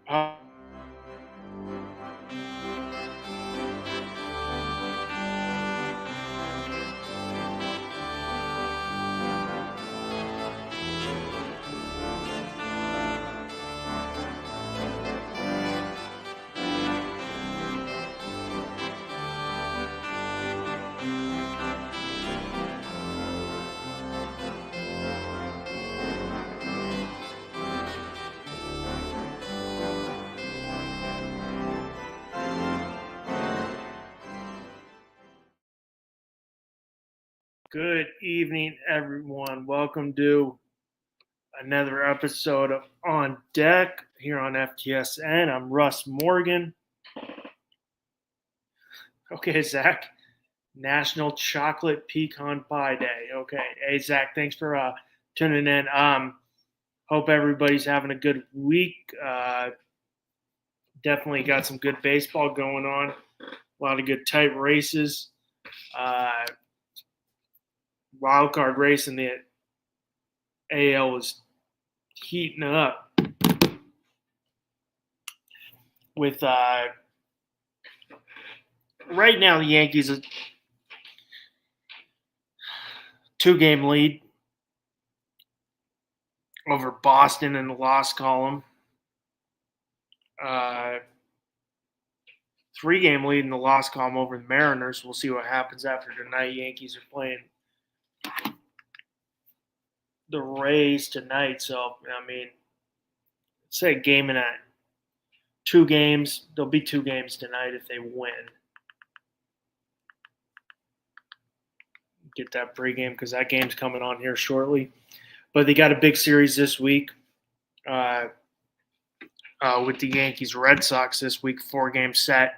Uh, Good evening, everyone. Welcome to another episode of On Deck here on FTSN. I'm Russ Morgan. Okay, Zach. National Chocolate Pecan Pie Day. Okay. Hey, Zach, thanks for tuning in. Hope everybody's having a good week. Definitely got some good baseball going on. A lot of good tight races. Uh, wild card race in the AL was heating up with right now the Yankees a 2-game lead over Boston in the loss column. 3-game lead in the loss column over the Mariners. We'll see what happens after tonight. Yankees are playing the Rays tonight, so I mean, say a game and a 2 games. There'll be 2 games tonight if they win. Get that pregame because that game's coming on here shortly. But they got a big series this week with the Yankees Red Sox this week. 4-game set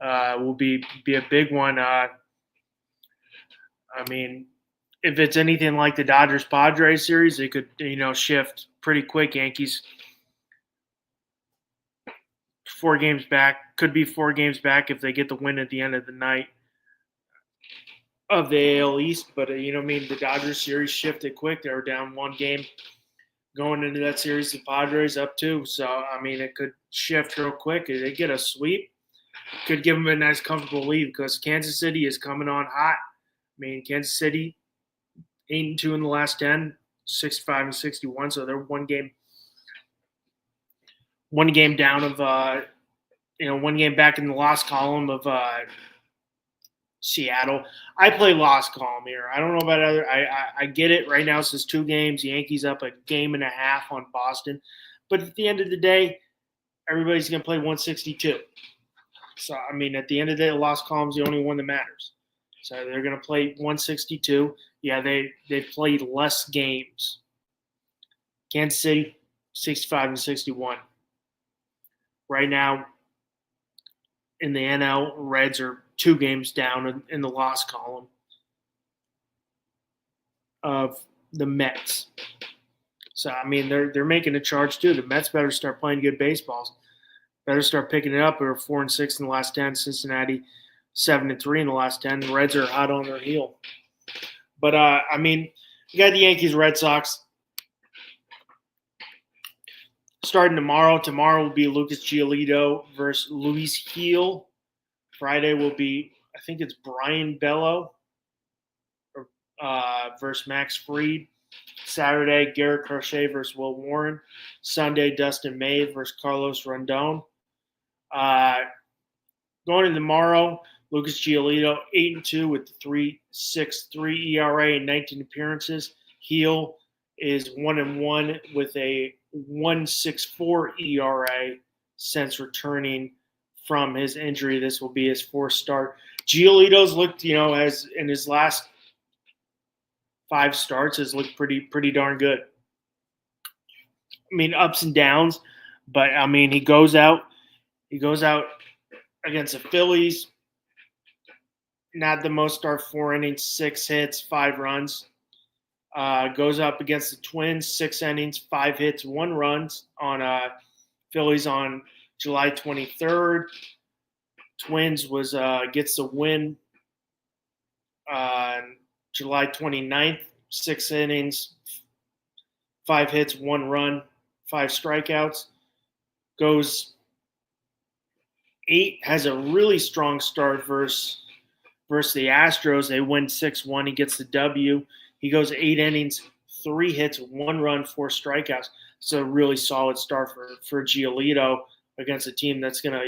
will be a big one. I mean, if it's anything like the Dodgers Padres series, it could shift pretty quick. Yankees 4 games back, could be 4 games back if they get the win at the end of the night of the AL East. But the Dodgers series shifted quick. They were down 1 game going into that series. The Padres up 2, so I mean it could shift real quick. If they get a sweep, could give them a nice comfortable lead because Kansas City is coming on hot. I mean, Kansas City 8-2 in the last 10, 65-61, so they're one game down of 1 game back in the loss column of Seattle. I play loss column here. I don't know about other. I get it. Right now it says 2 games. Yankees up a game and a half on Boston, but at the end of the day, everybody's going to play 162. So I mean, at the end of the day, the loss column is the only one that matters. So they're going to play 162. Yeah, they played less games. Kansas City 65-61. Right now, in the NL, Reds are 2 games down in the loss column of the Mets. So I mean, they're making a charge too. The Mets better start playing good baseballs. Better start picking it up. They're 4-6 in the last 10. Cincinnati 7-3 in the last 10. The Reds are hot on their heel. But I mean, you got the Yankees, Red Sox starting tomorrow. Tomorrow will be Lucas Giolito versus Luis Gil. Friday will be, I think it's Brian Bello versus Max Fried. Saturday, Garrett Crochet versus Will Warren. Sunday, Dustin May versus Carlos Rondon. Going into tomorrow, Lucas Giolito 8-2 with 3.63 ERA and 19 appearances. Heel is 1-1 with a 1.64 ERA since returning from his injury. This will be his 4th start. Giolito's looked, as in his last 5 starts, has looked pretty darn good. I mean, ups and downs, but I mean, he goes out against the Phillies. Not the most start, 4 innings, 6 hits, 5 runs. Goes up against the Twins, 6 innings, 5 hits, 1 run on Phillies on July 23rd. Twins gets the win on July 29th, 6 innings, 5 hits, 1 run, 5 strikeouts. goes 8, has a really strong start versus the Astros. They win 6-1. He gets the W. He goes 8 innings, 3 hits, 1 run, 4 strikeouts. It's a really solid start for Giolito against a team that's going to,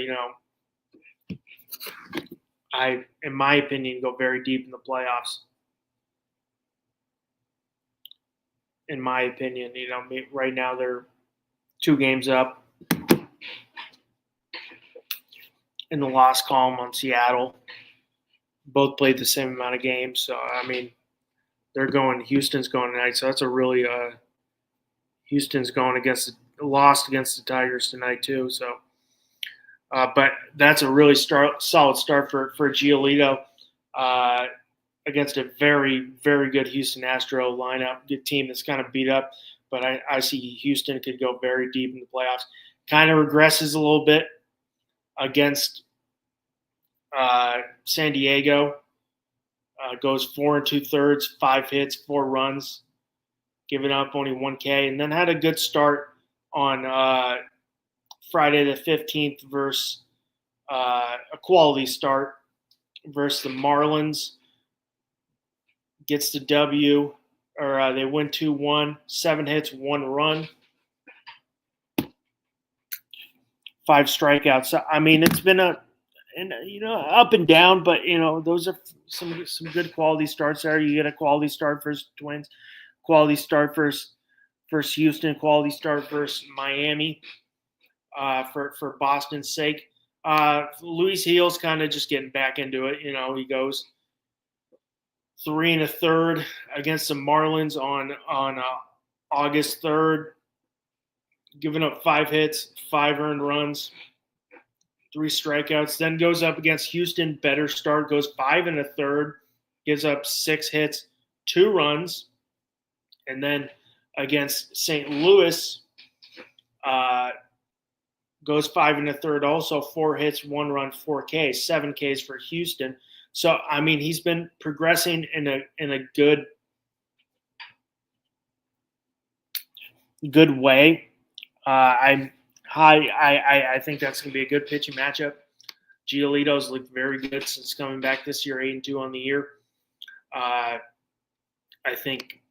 in my opinion, go very deep in the playoffs. In my opinion, right now they're 2 games up in the loss column on Seattle. Both played the same amount of games. So, Houston's going tonight. So that's a really, Houston's going lost against the Tigers tonight too. So, but that's a really solid start for Giolito against a very, very good Houston Astro lineup. Good team that's kind of beat up, but I see Houston could go very deep in the playoffs. Kind of regresses a little bit against San Diego. Goes 4 2/3, 5 hits, 4 runs, giving up only 1 K, and then had a good start on Friday the 15th versus a quality start versus the Marlins. Gets the W, or they win 2-1, 7 hits, 1 run, 5 strikeouts. So, it's been up and down, but those are some good quality starts there. You get a quality start versus Twins, quality start versus Houston, quality start versus Miami. For Boston's sake, Luis Gil's kind of just getting back into it. He goes 3 1/3 against the Marlins on August 3rd, giving up 5 hits, 5 earned runs, 3 strikeouts. Then goes up against Houston, better start, goes 5 1/3, gives up 6 hits, 2 runs. And then against St. Louis, goes 5 1/3, also 4 hits, 1 run, 4 Ks, 7 Ks for Houston. So, he's been progressing in a good way. I think that's going to be a good pitching matchup. Giolito's looked very good since coming back this year, 8-2 on the year. I think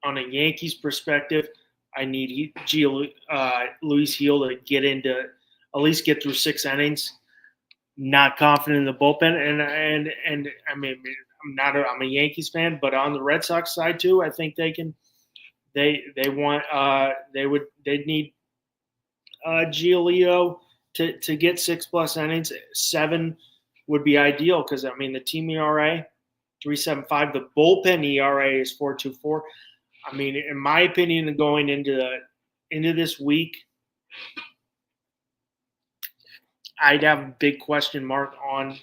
on a Yankees perspective, I need Luis Gil to at least get through 6 innings. Not confident in the bullpen, and I'm a Yankees fan, but on the Red Sox side too, I think they can. They'd need Giolito to get 6+ innings. 7 would be ideal because the team ERA 3.75, the bullpen ERA is 4.24. In my opinion, going into this week, I'd have a big question mark on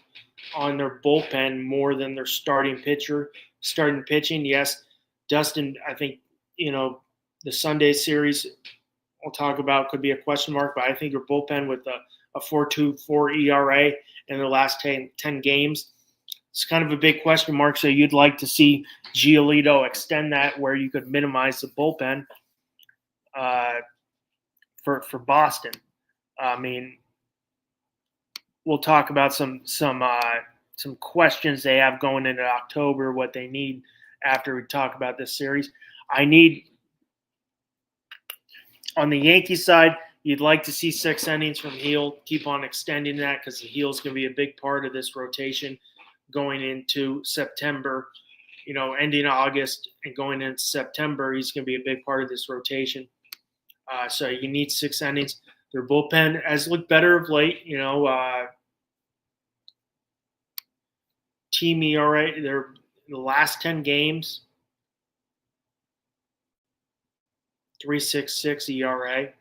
their bullpen more than their starting pitching. Yes, Dustin, I think, the Sunday series we'll talk about could be a question mark, but I think your bullpen with a 4.24 ERA in the last 10 games, it's kind of a big question mark. So you'd like to see Giolito extend that where you could minimize the bullpen for Boston. We'll talk about some questions they have going into October, what they need after we talk about this series. I need, on the Yankee side, you'd like to see 6 innings from Gil. Keep on extending that because Gil's going to be a big part of this rotation going into September. Ending August and going into September, he's going to be a big part of this rotation. So you need 6 innings. Their bullpen has looked better of late. Team ERA, they're the last 10 games, 3.66 ERA,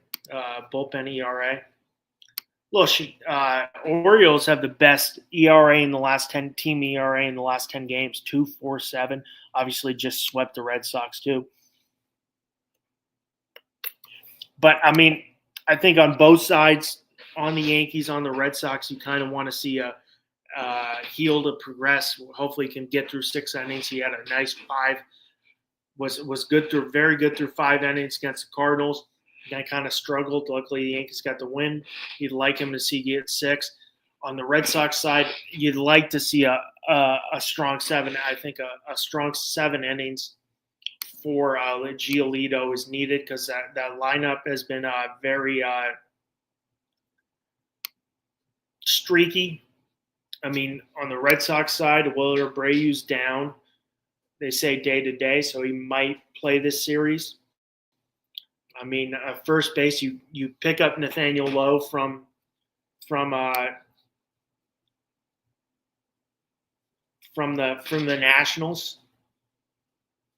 bullpen ERA. Look, Orioles have the best ERA in the last 10, team ERA in the last 10 games, 2.47. Obviously, just swept the Red Sox too. But I think on both sides, on the Yankees, on the Red Sox, you kind of want to see a Gil to progress. Hopefully, he can get through 6 innings. He had a nice 5. Was good through very good through 5 innings against the Cardinals. That kind of struggled. Luckily, the Yankees got the win. You'd like him to see get 6. On the Red Sox side, you'd like to see a strong 7. I think a strong 7 innings for Giolito is needed because that lineup has been very streaky. I mean, on the Red Sox side, Wilyer Abreu's down. They say day to day, so he might play this series. I mean, first base, you pick up Nathaniel Lowe from the Nationals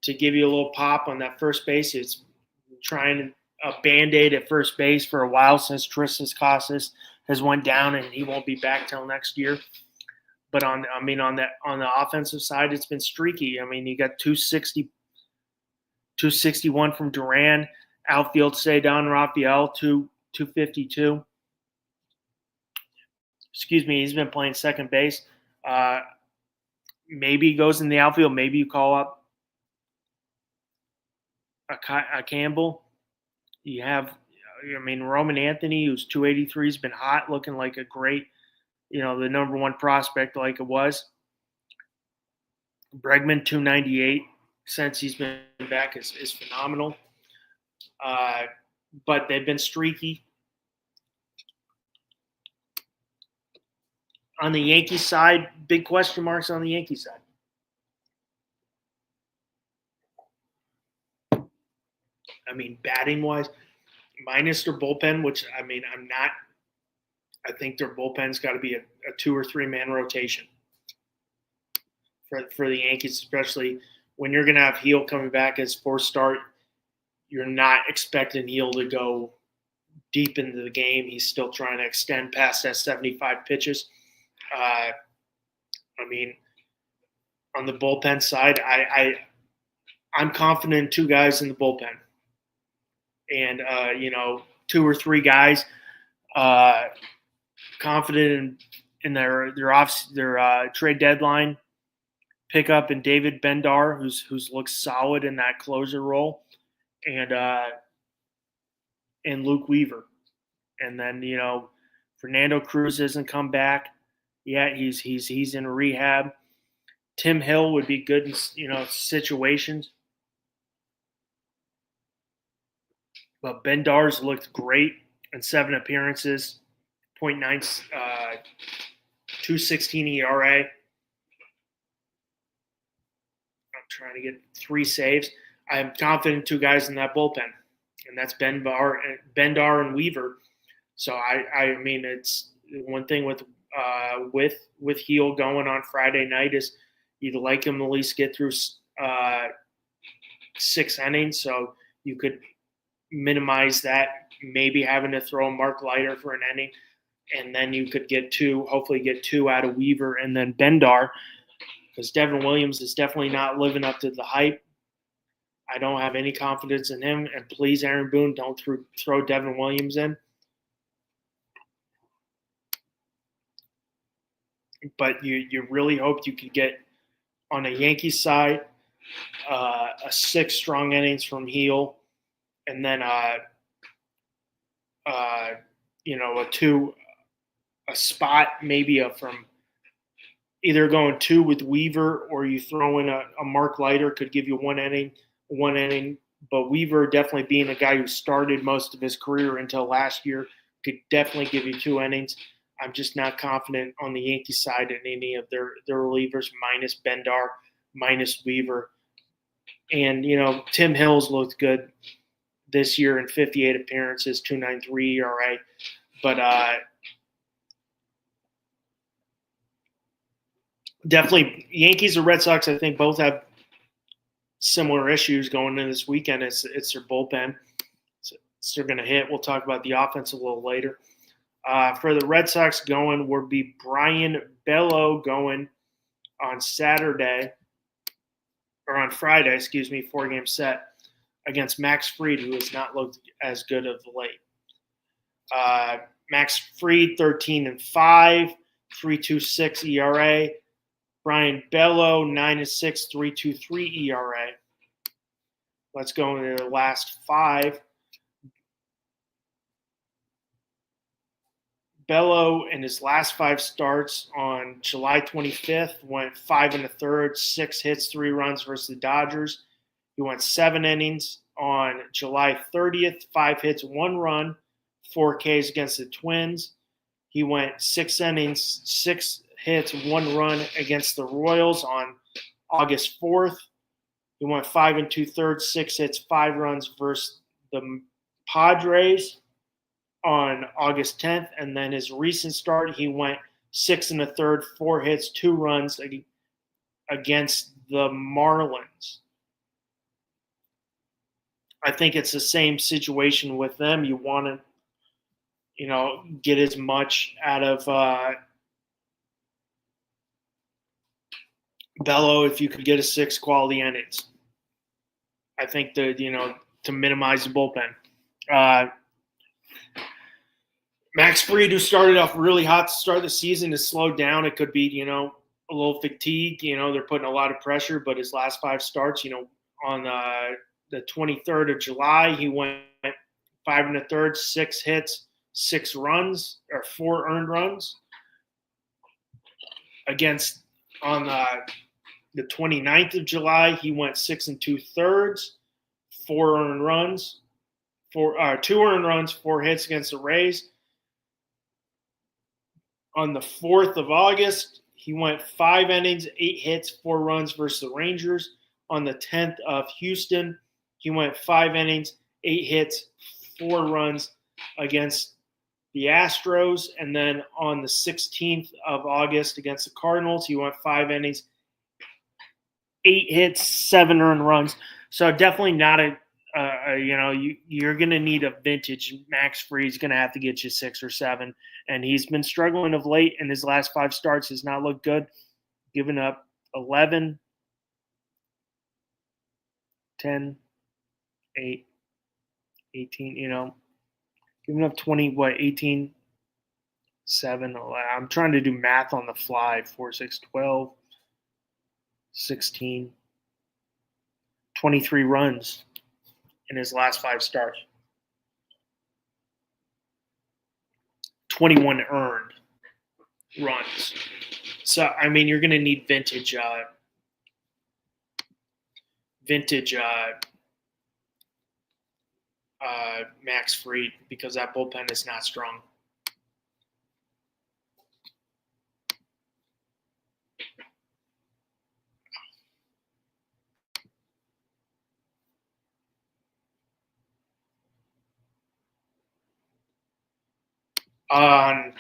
to give you a little pop on that first base. It's trying a Band-Aid at first base for a while since Tristan Casas has went down and he won't be back till next year. But on the offensive side, it's been streaky. I mean, you got 261 from Duran, outfield Cedon Rafael 252. Excuse me, he's been playing second base. Maybe he goes in the outfield. Maybe you call up a Campbell. You have, Roman Anthony, who's 283, has been hot, looking like a great, the number one prospect like it was. Bregman, 298, since he's been back, is phenomenal. But they've been streaky. On the Yankees side, big question marks on the Yankees side. I mean, batting-wise, minus their bullpen, which, I think their bullpen's got to be a 2 or 3 man rotation for the Yankees, especially when you're going to have Heel coming back as fourth start. You're not expecting Heel to go deep into the game. He's still trying to extend past that 75 pitches. On the bullpen side, I'm confident in 2 guys in the bullpen. And, 2 or 3 guys confident in their trade deadline pickup in David Bendar, who's looked solid in that closer role, and Luke Weaver. And then, Fernando Cruz hasn't come back yet. He's in rehab. Tim Hill would be good in, situations. But Bendar's looked great in 7 appearances, 2.16 ERA. I'm trying to get 3 saves. I'm confident 2 guys in that bullpen, and that's Bendar and Weaver. So it's one thing with Heel going on Friday night is you'd like him to at least get through 6 innings, so you could minimize that, maybe having to throw Mark Leiter for an inning, and then you could hopefully get 2 out of Weaver and then Bendar, because Devin Williams is definitely not living up to the hype. I don't have any confidence in him, and please, Aaron Boone, don't throw Devin Williams in. But you really hope you could get, on the Yankees side, a 6 strong innings from Heel, and then a spot maybe from either going 2 with Weaver, or you throw in a Mark Leiter, could give you 1 inning. But Weaver, definitely being a guy who started most of his career until last year, could definitely give you 2 innings. I'm just not confident on the Yankees side in any of their relievers, minus Bendar, minus Weaver. And, Tim Hill's looked good this year in 58 appearances, 2.93 ERA. But definitely Yankees or Red Sox, I think, both have similar issues going into this weekend. It's their bullpen. So they're going to hit. We'll talk about the offense a little later. For the Red Sox going will be Brian Bello going on Friday, 4-game set against Max Fried, who has not looked as good of late. Max Fried, 13-5, 3.26 ERA. Brian Bello, 9-6, 3.23 ERA. Let's go into the last 5. Bello, in his last 5 starts on July 25th, went 5 1/3, 6 hits, 3 runs versus the Dodgers. He went 7 innings on July 30th, 5 hits, 1 run, 4 Ks against the Twins. He went 6 innings, 6 hits, 1 run against the Royals on August 4th. He went 5 2/3, 6 hits, 5 runs versus the Padres on August 10th, and then his recent start, he went 6 1/3, 4 hits, 2 runs against the Marlins. I think it's the same situation with them. You want to, get as much out of Bello if you could get a 6 quality innings. I think to minimize the bullpen. Max Fried, who started off really hot to start the season, has slowed down. It could be, a little fatigue. They're putting a lot of pressure, but his last 5 starts, on the 23rd of July, he went 5 1/3, 6 hits, 6 runs, or 4 earned runs. Against on the 29th of July, he went 6 2/3, 4 earned runs, 2 earned runs, 4 hits against the Rays. On the 4th of August, he went 5 innings, 8 hits, 4 runs versus the Rangers. On the 10th of Houston, he went 5 innings, 8 hits, 4 runs against the Astros. And then on the 16th of August against the Cardinals, he went 5 innings, 8 hits, 7 earned runs. So definitely not you're going to need a vintage Max Fried. He's going to have to get you 6 or 7. And he's been struggling of late, and his last 5 starts has not looked good. Giving up 11, 10, 8, 18, giving up 20, 18, 7, 11. I'm trying to do math on the fly. 4, 6, 12, 16, 23 runs in his last 5 starts. 21 earned runs. So, I mean, you're going to need vintage Max Fried because that bullpen is not strong. On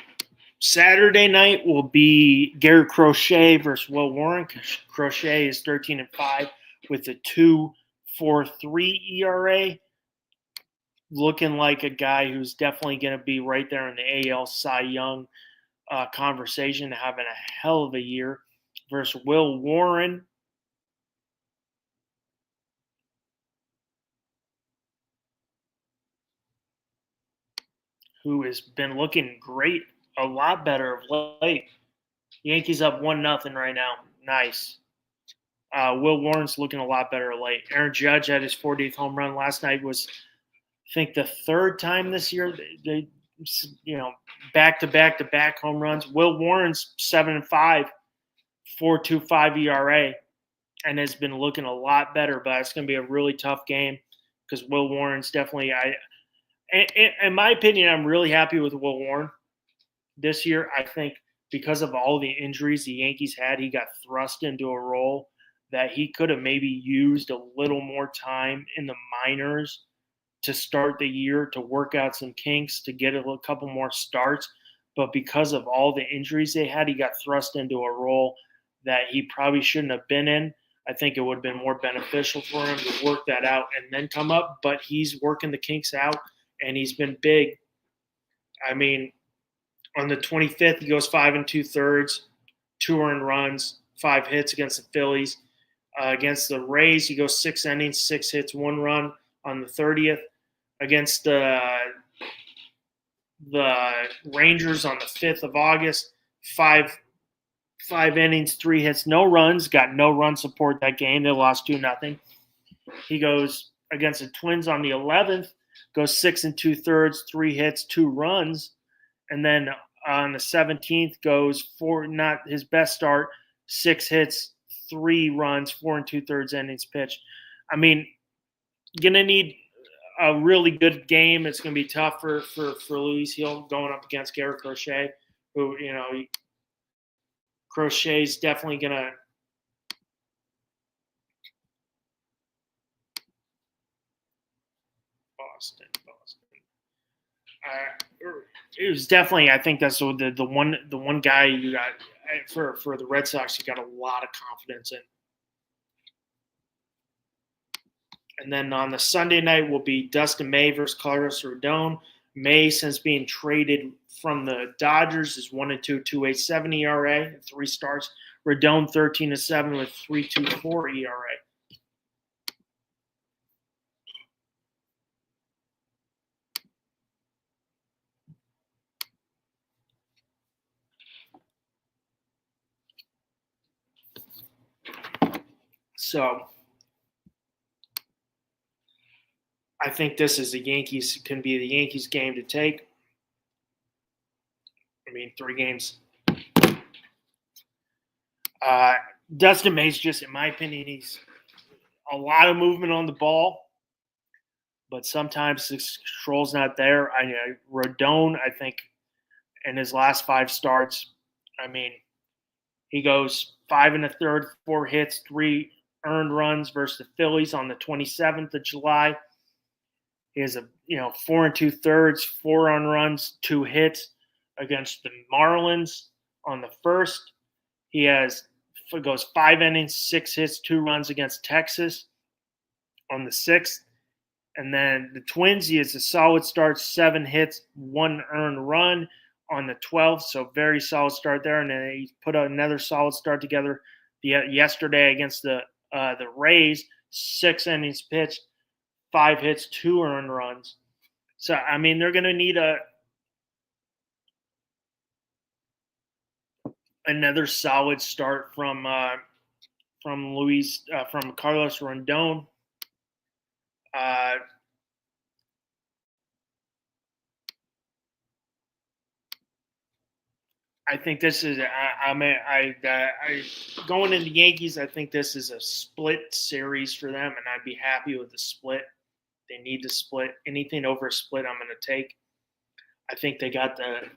Saturday night will be Garrett Crochet versus Will Warren. Crochet is 13-5 with a 2.43 ERA. Looking like a guy who's definitely going to be right there in the AL Cy Young conversation, having a hell of a year, versus Will Warren, who has been looking great, a lot better of late. Yankees up 1-0 right now. Nice. Will Warren's looking a lot better of late. Aaron Judge had his 40th home run last night. Was, I think, the 3rd time this year they back-to-back home runs. Will Warren's 7-5, 4.25 ERA, and has been looking a lot better. But it's going to be a really tough game because Will Warren's definitely. In my opinion, I'm really happy with Will Warren this year. I think because of all the injuries the Yankees had, he got thrust into a role that he could have maybe used a little more time in the minors to start the year, to work out some kinks, to get a couple more starts. But because of all the injuries they had, he got thrust into a role that he probably shouldn't have been in. I think it would have been more beneficial for him to work that out and then come up. But he's working the kinks out, and he's been big. I mean, on the 25th, he goes 5 2/3, 2 earned runs, 5 hits against the Phillies. Against the Rays, he goes 6 innings, 6 hits, 1 run. On the 30th, against the Rangers on the 5th of August, 5 innings, 3 hits, no runs. Got no run support that game. They lost 2-0. He goes against the Twins on the 11th, goes 6 2/3, 3 hits, 2 runs. And then on the 17th goes for not his best start, 6 hits, 3 runs, 4 2/3 innings pitched. I mean, gonna need a really good game. It's gonna be tough for Luis Hill going up against Garrett Crochet, who Crochet's definitely gonna. Boston. It was definitely. I think that's the one guy you got for the Red Sox. You got a lot of confidence in. And then on the Sunday night will be Dustin May versus Carlos Rodon. May, since being traded from the Dodgers, is 1-2, 2.87 ERA, 3 starts. Rodon 13-7 with 3.24 ERA. So I think this is the Yankees can be the Yankees game to take. I mean, 3 games. Dustin May's just, in my opinion, he's a lot of movement on the ball, but sometimes the control's not there. Rodon, I think, in his last 5 starts, I mean, he goes 5 1/3, 4 hits, 3 earned runs versus the Phillies on the 27th of July. He has 4 2/3, 4 earned runs, 2 hits against the Marlins on the 1st. He goes 5 innings, 6 hits, 2 runs against Texas on the 6th. And then the Twins, he has a solid start, 7 hits, 1 earned run on the 12th. So very solid start there. And then he put another solid start together yesterday against the Rays, 6 innings pitched, 5 hits, 2 earned runs. So, I mean, they're going to need another solid start from Carlos Rodon. I think this is. Going into Yankees. I think this is a split series for them, and I'd be happy with the split. They need to split. Anything over a split, I'm going to take. I think they got the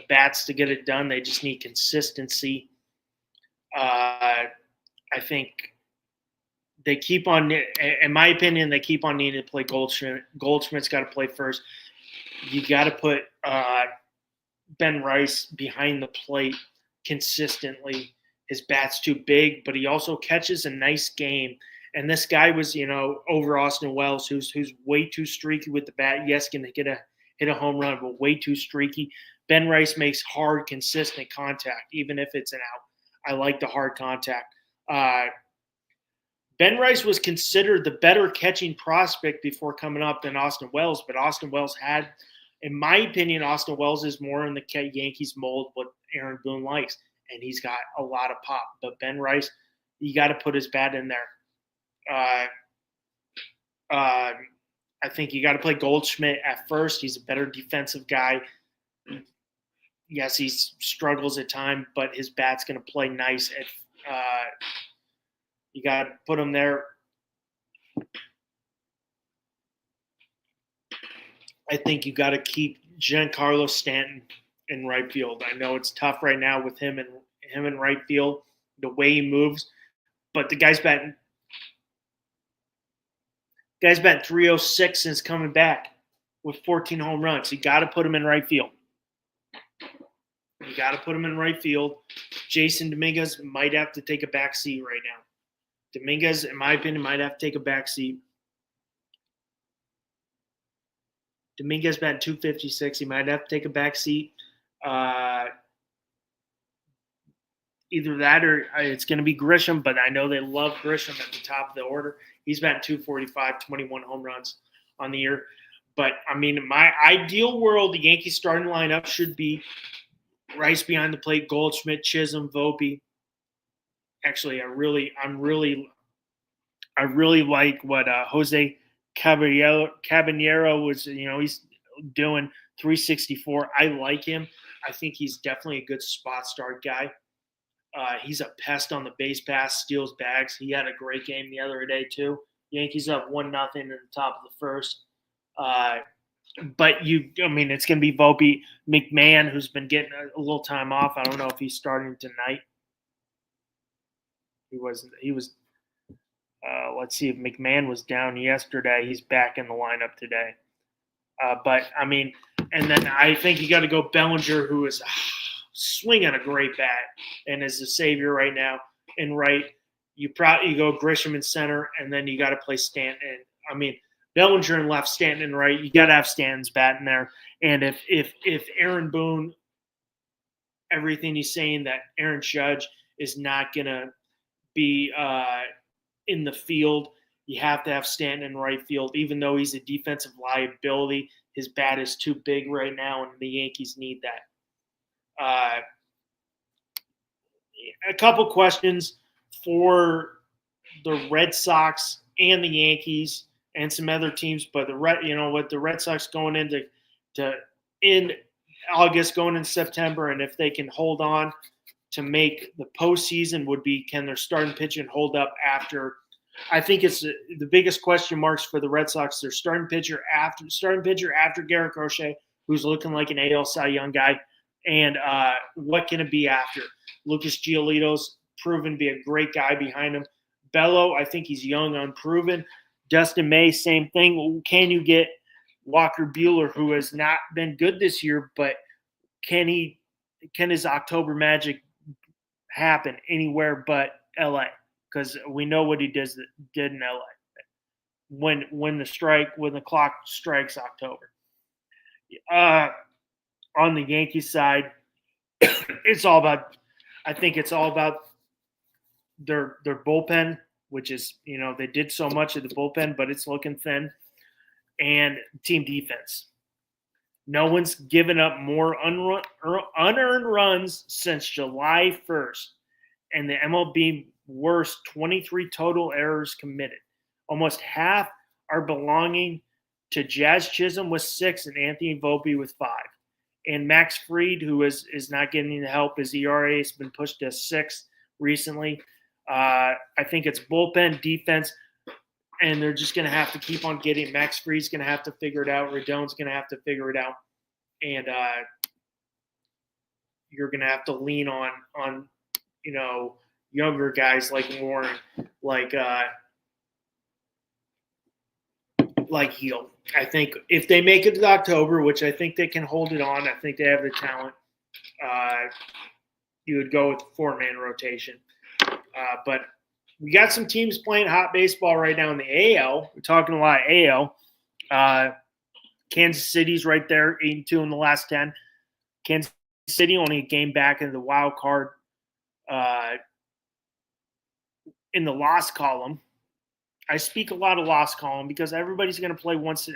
bats to get it done. They just need consistency. I think they keep on. In my opinion, they keep on needing to play Goldschmidt. Goldschmidt's got to play first. You got to put Ben Rice behind the plate consistently. His bat's too big, but he also catches a nice game. And this guy was, over Austin Wells, who's way too streaky with the bat. Yes, can hit a home run, but way too streaky. Ben Rice makes hard, consistent contact, even if it's an out. I like the hard contact. Ben Rice was considered the better catching prospect before coming up than Austin Wells, but Austin Wells had, in my opinion, Austin Wells is more in the Yankees mold what Aaron Boone likes, and he's got a lot of pop. But Ben Rice, you got to put his bat in there. I think you got to play Goldschmidt at first. He's a better defensive guy. Yes, he struggles at times, but his bat's going to play nice. You got to put him there. I think you got to keep Giancarlo Stanton in right field. I know it's tough right now with him in right field, the way he moves, but the guy's batting 306 since coming back with 14 home runs. You got to put him in right field. Jason Dominguez might have to take a back seat right now. Dominguez, in my opinion, might have to take a back seat. Dominguez batting 256. He might have to take a back seat. Either that or it's going to be Grisham, but I know they love Grisham at the top of the order. He's batting 245, 21 home runs on the year. But, I mean, my ideal world, the Yankees starting lineup should be Rice behind the plate, Goldschmidt, Chisholm, Volpe. Actually, I really like what Jose Caballero was, he's doing 364. I like him. I think he's definitely a good spot start guy. He's a pest on the base pass, steals bags. He had a great game the other day too. Yankees up 1-0 in the top of the first. But it's going to be Volpe. McMahon, who's been getting a little time off. I don't know if he's starting tonight. He wasn't. He was. Let's see if McMahon was down yesterday. He's back in the lineup today. And then I think you got to go Bellinger, who is swinging a great bat and is the savior right now. And right, you go Grisham in center, and then you got to play Stanton. Bellinger in left, Stanton in right. You got to have Stanton's bat in there. And if Aaron Boone, everything he's saying that Aaron Judge is not gonna be in the field, you have to have Stanton in right field. Even though he's a defensive liability, his bat is too big right now, and the Yankees need that. A couple questions for the Red Sox and the Yankees and some other teams, but with the Red Sox going into in August, going in September, and if they can hold on to make the postseason, would be, can their starting pitching hold up after? I think it's the biggest question marks for the Red Sox. Their starting pitcher after Garrett Crochet, who's looking like an AL Cy Young guy, and what can it be after? Lucas Giolito's proven to be a great guy behind him. Bello, I think he's young, unproven. Dustin May, same thing. Can you get Walker Buehler, who has not been good this year, but can his October magic happen anywhere but LA? Because we know what he did in LA when the clock strikes October. On the Yankees side, I think it's all about their bullpen, which is, they did so much of the bullpen, but it's looking thin, and team defense. No one's given up more unearned runs since July 1st, and the MLB worst 23 total errors committed. Almost half are belonging to Jazz Chisholm with 6 and Anthony Volpe with 5. And Max Fried, who is not getting the help, his ERA has been pushed to 6 recently. I think it's bullpen, defense, and they're just going to have to keep on getting. Max Fried's going to have to figure it out. Rodon's going to have to figure it out. And you're going to have to lean on younger guys like Warren, like Heel. I think if they make it to October, which I think they can hold it on, I think they have the talent, you would go with the 4-man rotation. But we got some teams playing hot baseball right now in the AL. We're talking a lot of AL. Kansas City's right there, 8-2 in the last 10. Kansas City only a game back in the wild card in the loss column. I speak a lot of loss column because everybody's going to play once.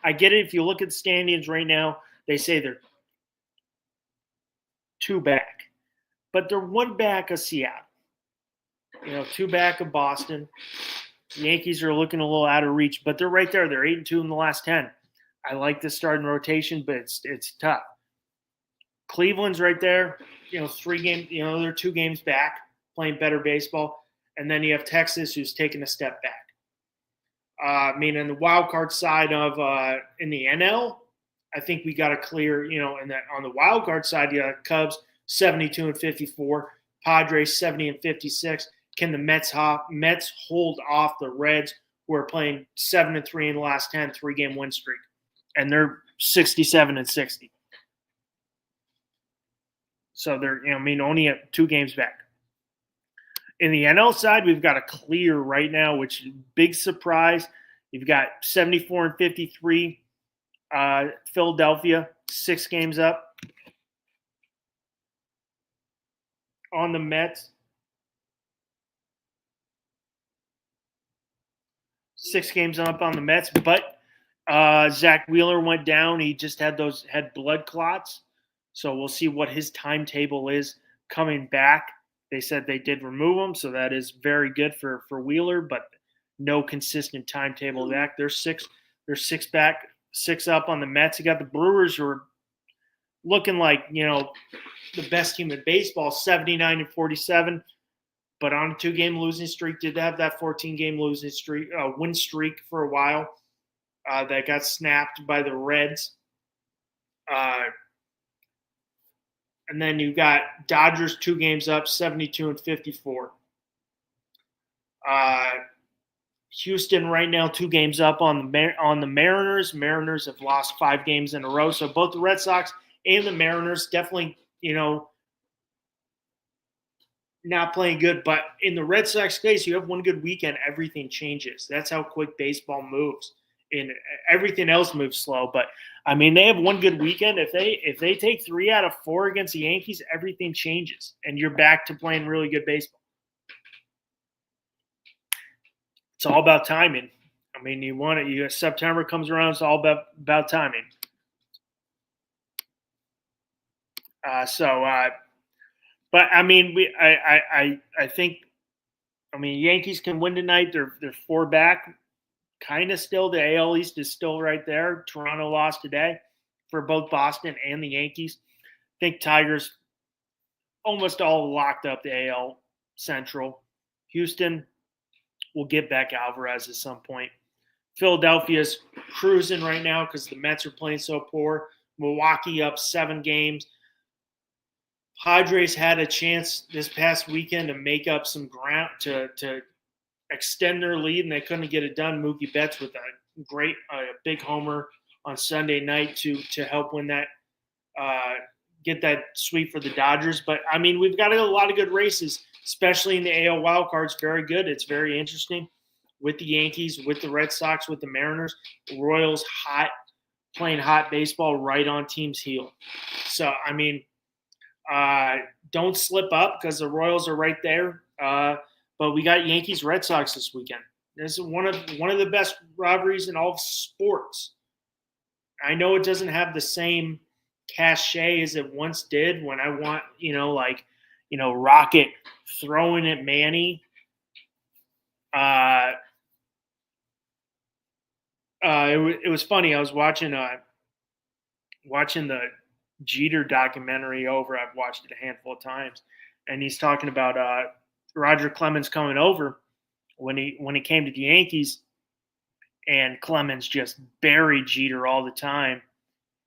I get it. If you look at the standings right now, they say they're 2 back, but they're 1 back of Seattle. 2 back of Boston. The Yankees are looking a little out of reach, but they're right there. They're 8-2 in the last 10. I like the starting rotation, but it's tough. Cleveland's right there. 3 games. They're 2 games back, playing better baseball. And then you have Texas, who's taken a step back. On the wild card side of in the NL, I think we got to clear. And that on the wild card side, you got Cubs 72-54, Padres 70-56. Can the Mets hold off the Reds, who are playing 7-3 in the last 10, 3-game win streak, and they're 67-60. So they're only at 2 games back. In the NL side, we've got a clear right now, which is a big surprise. You've got 74-53, Philadelphia, 6 games up on the Mets. 6 games up on the Mets, but Zach Wheeler went down. He just had blood clots, so we'll see what his timetable is coming back. They said they did remove him, so that is very good for Wheeler, but no consistent timetable back. They're 6 back, 6 up on the Mets. You got the Brewers, who are looking like, the best team in baseball, 79-47, but on a 2-game losing streak, did have that 14-game losing streak, win streak for a while that got snapped by the Reds. And then you got Dodgers 2 games up, 72-54. Houston right now 2 games up on the Mariners. Mariners have lost 5 games in a row. So both the Red Sox and the Mariners definitely, not playing good. But in the Red Sox case, you have one good weekend, everything changes. That's how quick baseball moves. And everything else moves slow. But I mean, they have one good weekend. If they take 3 out of 4 against the Yankees, everything changes, and you're back to playing really good baseball. It's all about timing. I mean, you want it. September comes around. It's all about timing. But I mean, I think, Yankees can win tonight. They're 4 back. Kind of still, the AL East is still right there. Toronto lost today for both Boston and the Yankees. I think Tigers almost all locked up the AL Central. Houston will get back Alvarez at some point. Philadelphia's cruising right now because the Mets are playing so poor. Milwaukee up 7 games. Padres had a chance this past weekend to make up some ground to extend their lead, and they couldn't get it done. Mookie Betts with a great big homer on Sunday night to help win that, get that sweep for the Dodgers. But, I mean, we've got a lot of good races, especially in the AL wild cards. Very good. It's very interesting with the Yankees, with the Red Sox, with the Mariners. The Royals playing hot baseball right on team's heel. So, I mean, don't slip up because the Royals are right there. But we got Yankees Red Sox this weekend. This is one of the best rivalries in all of sports. I know it doesn't have the same cachet as it once did when I want, Rocket throwing at Manny. It was funny. I was watching the Jeter documentary over. I've watched it a handful of times, and he's talking about Roger Clemens coming over when he came to the Yankees, and Clemens just buried Jeter all the time.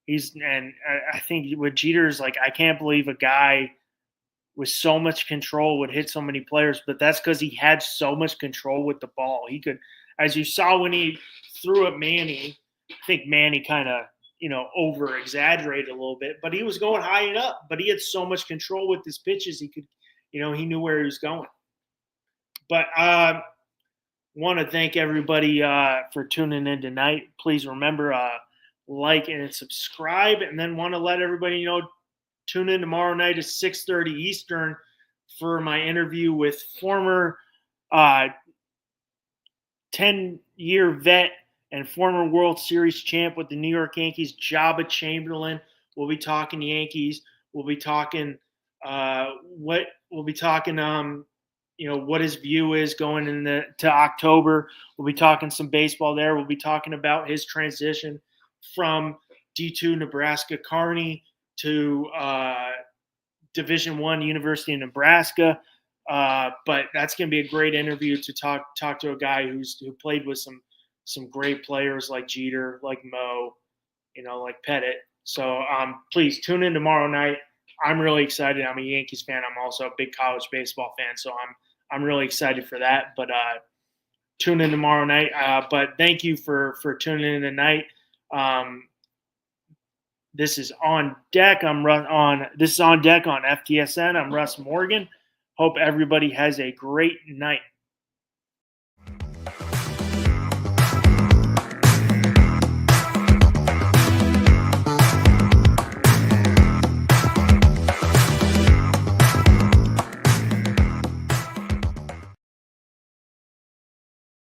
I think with Jeter's like, I can't believe a guy with so much control would hit so many players, but that's because he had so much control with the ball. He could, as you saw when he threw at Manny, I think Manny kind of, over exaggerated a little bit, but he was going high and up, but he had so much control with his pitches. He could, he knew where he was going. But want to thank everybody for tuning in tonight. Please remember, like and subscribe, and then want to let everybody know, tune in tomorrow night at 6:30 Eastern for my interview with former 10-year vet and former World Series champ with the New York Yankees, Jabba Chamberlain. We'll be talking Yankees. We'll be talking what his view is going to October. We'll be talking some baseball there. We'll be talking about his transition from D2 Nebraska Kearney to Division I University of Nebraska. But that's going to be a great interview to talk to a guy who played with some great players like Jeter, like Mo, like Pettit. So please tune in tomorrow night. I'm really excited. I'm a Yankees fan. I'm also a big college baseball fan, so I'm really excited for that. But tune in tomorrow night. But thank you for tuning in tonight. This is On Deck. This is On Deck on FTSN. I'm Russ Morgan. Hope everybody has a great night.